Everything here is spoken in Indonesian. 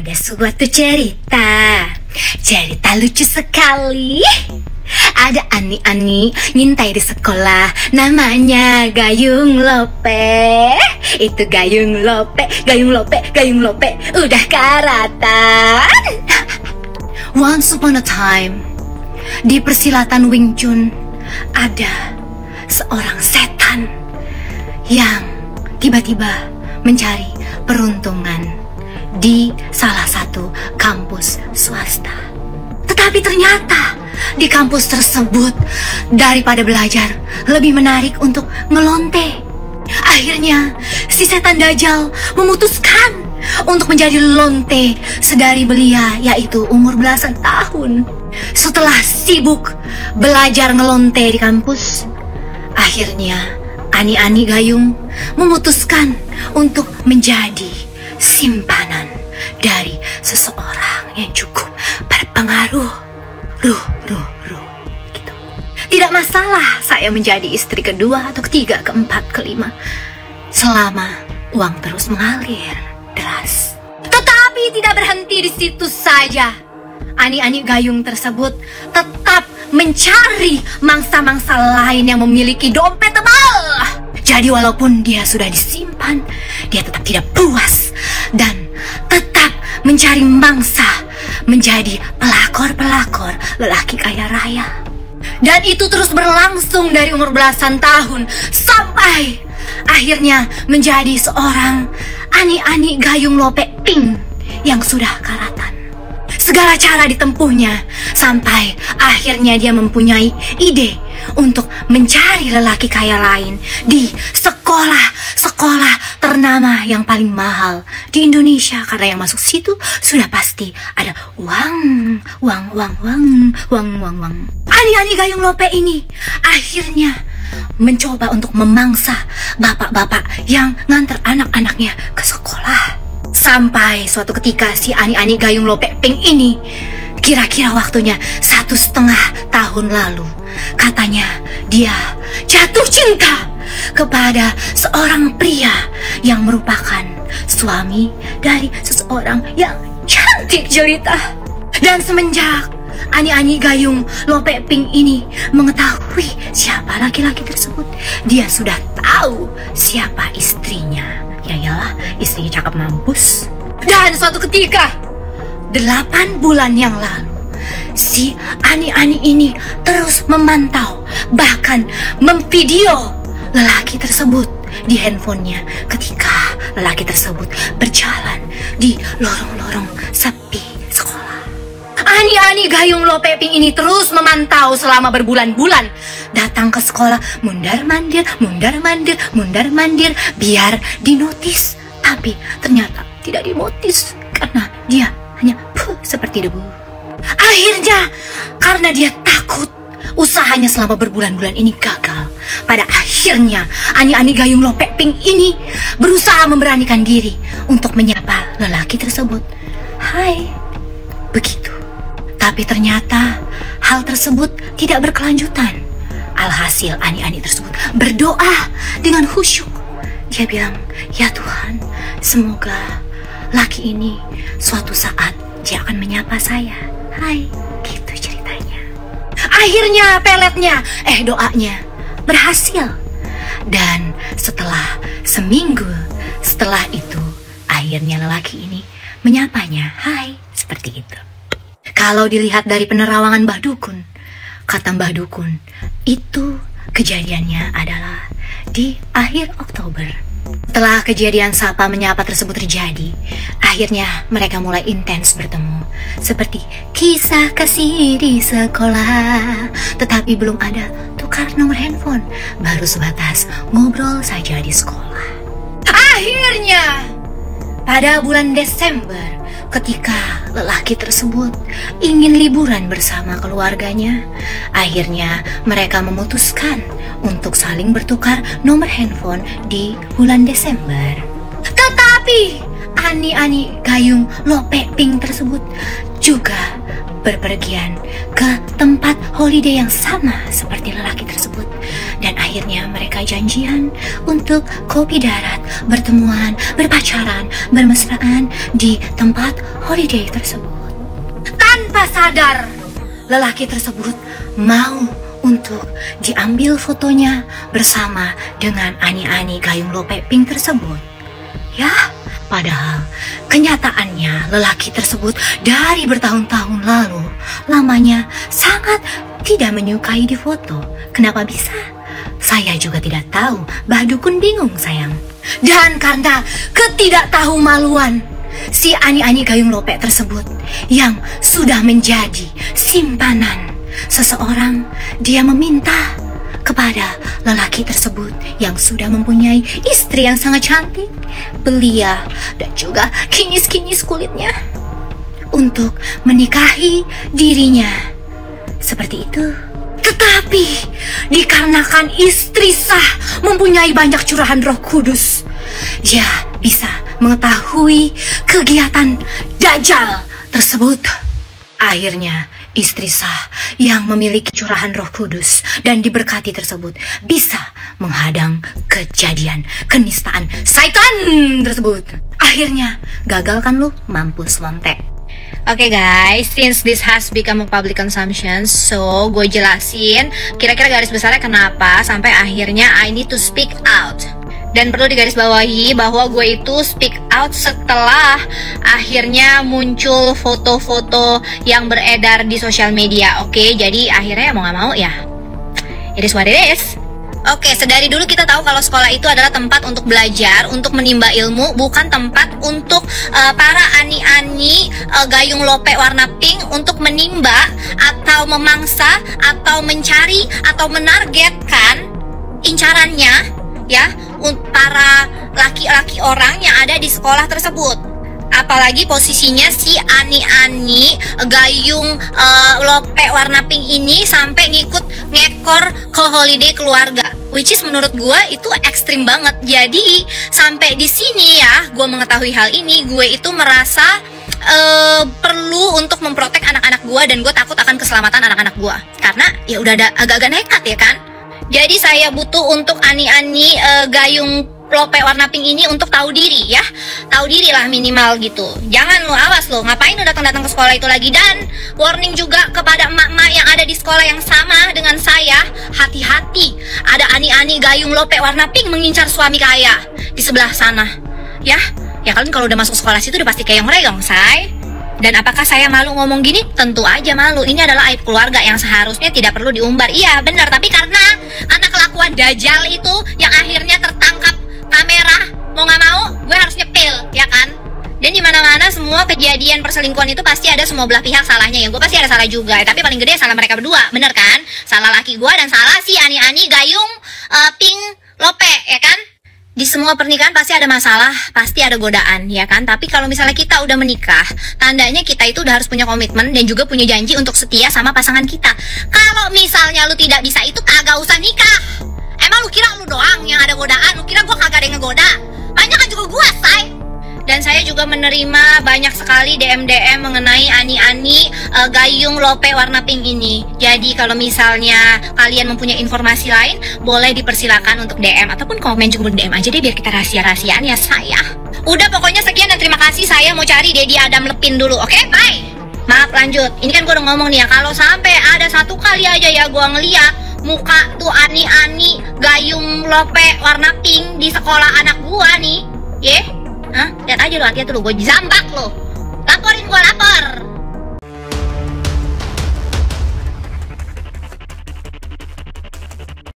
Ada suatu cerita lucu sekali. Ada Ani ngintai di sekolah, namanya Gayung Lope. Itu Gayung Lope udah karatan. Once upon a time, di persilatan Wing Chun ada seorang setan yang tiba-tiba mencari peruntungan di salah satu kampus swasta. Tetapi ternyata di kampus tersebut daripada belajar lebih menarik untuk ngelonte. Akhirnya si setan Dajjal memutuskan untuk menjadi lonte sedari belia, yaitu umur belasan tahun. Setelah sibuk belajar ngelonte di kampus, akhirnya Ani Gayung memutuskan untuk menjadi simpanan dari seseorang yang cukup berpengaruh. Gitu. Tidak masalah saya menjadi istri kedua atau ketiga, keempat, kelima, selama uang terus mengalir deras. Tetapi tidak berhenti di situ saja. Ani Gayung tersebut tetap mencari mangsa-mangsa lain yang memiliki dompet tebal. Jadi walaupun dia sudah disimpan, dia tetap tidak puas dan tetap mencari mangsa menjadi pelakor lelaki kaya raya. Dan itu terus berlangsung dari umur belasan tahun sampai akhirnya menjadi seorang Ani Gayung Lope Ping yang sudah karatan. Segala cara ditempuhnya sampai akhirnya dia mempunyai ide untuk mencari lelaki kaya lain di sekolah ternama yang paling mahal di Indonesia, karena yang masuk situ sudah pasti ada uang. Ani Gayung Lope ini akhirnya mencoba untuk memangsa bapak-bapak yang nganter anak-anaknya ke sekolah. Sampai suatu ketika si Ani Gayung Lope Ping ini, kira-kira waktunya 1,5 tahun lalu, katanya dia jatuh cinta kepada seorang pria yang merupakan suami dari seseorang yang cantik jelita. Dan semenjak Ani Gayung Lope Ping ini mengetahui siapa laki-laki tersebut, dia sudah tahu siapa istrinya. Yalah, istrinya cakep mampus. Dan suatu ketika 8 bulan yang lalu, si Ani ini terus memantau, bahkan memvideo lelaki tersebut di handphonenya ketika lelaki tersebut berjalan di lorong-lorong sepi sekolah. Ani Gayung Lope Ping ini terus memantau selama berbulan-bulan, datang ke sekolah mundar-mandir biar dinotis. Tapi ternyata tidak dinotis karena dia hanya seperti debu. Akhirnya karena dia takut usahanya selama berbulan-bulan ini gagal, pada akhirnya Ani Gayung Lope Ping ini berusaha memberanikan diri untuk menyapa lelaki tersebut. Hai, begitu. Tapi ternyata hal tersebut tidak berkelanjutan. Alhasil Ani tersebut berdoa dengan khusyuk. Dia bilang, ya Tuhan, semoga laki ini suatu saat dia akan menyapa saya. Hai, gitu ceritanya. Akhirnya doanya berhasil. Dan setelah seminggu setelah itu, akhirnya lelaki ini menyapanya. Hai, seperti itu. Kalau dilihat dari penerawangan Mbah Dukun, kata Mbah Dukun, itu kejadiannya adalah di akhir Oktober. Setelah kejadian sapa menyapa tersebut terjadi, akhirnya mereka mulai intens bertemu, seperti kisah kasih di sekolah. Tetapi belum ada tukar nomor handphone, baru sebatas ngobrol saja di sekolah. Akhirnya pada bulan Desember, ketika lelaki tersebut ingin liburan bersama keluarganya, akhirnya mereka memutuskan untuk saling bertukar nomor handphone di bulan Desember. Tetapi Ani Gayung Lope Ping tersebut juga berpergian ke tempat holiday yang sama seperti lelaki tersebut. Dan akhirnya mereka janjian untuk kopi darat, bertemuan, berpacaran, bermesraan di tempat holiday tersebut. Tanpa sadar, lelaki tersebut mau untuk diambil fotonya bersama dengan Ani-Ani gayung lope pink tersebut. Ya, padahal kenyataannya lelaki tersebut dari bertahun-tahun lalu lamanya sangat tidak menyukai di foto. Kenapa bisa? Saya juga tidak tahu, bah dukun bingung sayang. Dan karena ketidaktahumaluan si Ani-Ani gayung lope tersebut yang sudah menjadi simpanan seseorang, dia meminta kepada lelaki tersebut yang sudah mempunyai istri yang sangat cantik, belia, dan juga kinyis-kinyis kulitnya untuk menikahi dirinya. Seperti itu. Tetapi dikarenakan istri sah mempunyai banyak curahan Roh Kudus, dia bisa mengetahui kegiatan Dajjal tersebut. Akhirnya istri sah yang memiliki curahan Roh Kudus dan diberkati tersebut bisa menghadang kejadian kenistaan Satan tersebut. Akhirnya gagal kan lu, mampus lontek. Oke guys, since this has become a public consumption, so gue jelasin kira-kira garis besarnya kenapa sampai akhirnya I need to speak out. Dan perlu digarisbawahi bahwa gue itu speak out setelah akhirnya muncul foto-foto yang beredar di sosial media. Oke, jadi akhirnya mau gak mau ya, it is what it is. Oke, sedari dulu kita tahu kalau sekolah itu adalah tempat untuk belajar, untuk menimba ilmu, bukan tempat untuk para ani-ani gayung lope warna pink untuk menimba atau memangsa atau mencari atau menargetkan incarannya, ya, para laki-laki orang yang ada di sekolah tersebut. Apalagi posisinya si Ani-Ani gayung lope warna pink ini sampai ngekor ke holiday keluarga, which is menurut gue itu ekstrim banget. Jadi sampai di sini ya, gue mengetahui hal ini, gue itu merasa perlu untuk memprotek anak-anak gue, dan gue takut akan keselamatan anak-anak gue karena ya udah ada agak-agak nekat ya kan. Jadi saya butuh untuk Ani-Ani gayung lope warna pink ini untuk tahu diri ya, tahu diri lah minimal gitu. Jangan lo, awas lo, ngapain lo datang-datang ke sekolah itu lagi. Dan warning juga kepada emak-emak yang ada di sekolah yang sama dengan saya, hati-hati, ada Ani-Ani gayung lope warna pink mengincar suami kaya di sebelah sana ya. Ya kalian kalau udah masuk sekolah situ udah pasti keong-reong say. Dan apakah saya malu ngomong gini? Tentu aja malu. Ini adalah aib keluarga yang seharusnya tidak perlu diumbar. Iya benar, tapi karena kelakuan Dajjal itu yang akhirnya tertangkap kamera, mau nggak mau gue harus nyepil ya kan. Dan dimana-mana semua kejadian perselingkuhan itu pasti ada semua belah pihak salahnya. Ya gue pasti ada salah juga, tapi paling gede salah mereka berdua, bener kan? Salah laki gue dan salah si Ani-Ani gayung pink lope ya kan. Di semua pernikahan pasti ada masalah, pasti ada godaan, ya kan? Tapi kalau misalnya kita udah menikah, tandanya kita itu udah harus punya komitmen dan juga punya janji untuk setia sama pasangan kita. Kalau misalnya lu tidak bisa itu, kagak usah nikah. Emang lu kira lu doang yang ada godaan? Lu kira gua kagak ada yang ngegoda? Banyak kan juga gua, say. Dan saya juga menerima banyak sekali DM-DM mengenai Ani-Ani gayung lope warna pink ini. Jadi kalau misalnya kalian mempunyai informasi lain, boleh dipersilakan untuk DM ataupun komen, juga DM aja deh biar kita rahasia-rahasiaan ya saya. Udah pokoknya sekian dan terima kasih, saya mau cari Dedi Adam Lepin dulu, oke? Bye! Maaf lanjut, ini kan gue udah ngomong nih ya, kalau sampai ada satu kali aja ya gue ngeliat muka tuh Ani-Ani gayung lope warna pink di sekolah anak gue nih, ya? Hah? Lihat aja lo, hati-hati lo, gue jambak lo.